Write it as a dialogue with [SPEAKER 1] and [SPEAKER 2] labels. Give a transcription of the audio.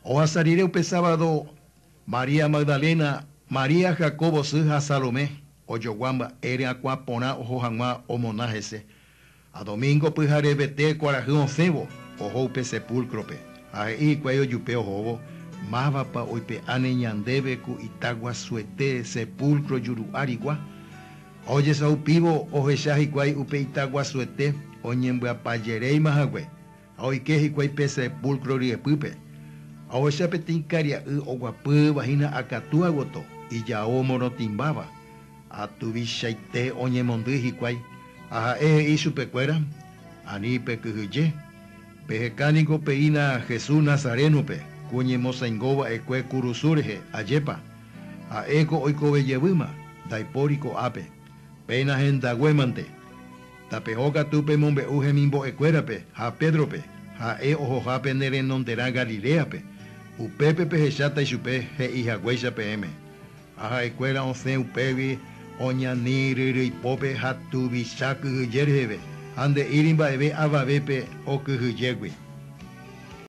[SPEAKER 1] Oja sarire upe sábado, María Magdalena, María Jacobo Sija Salomé, Oyoguamba, Ere Aquapona, Ojo Janma, Omonajese. A domingo pujare vete cuarajón cebo, Ojo upe sepulcrope. Ahí cuello yupeo jobo, Mavapa oipe ane ñandebe ku Itagua suete sepulcro yuru arigua. Oye sa upivo, oje shahi cuay upe Itagua suete, oñembe apayerei mahagüe. Oike hikwai pe sepulcro riepupe. Ahora petincaria oguapı vagina acatua goto y ya o morotimbaba a tu bichaite oñe monduji kwai a y su pecuera ani pecuye pejecánico peina Jesús Nazareno pe cuñe mosengoba ecue curusurge ayepa a eco oico bellebuma daipórico ape pena genda huemante tapejoca tupe mombe uje mimbo ecuerape a Pedro pe a ojo jape nere nondera Galilea pe Upepe pejechata y chupe he hija huecha PM. Aja escuela once upevi oñaniri y pope hatu bichaku yerhebe. Ande irimba ebe ababepe oku yegui.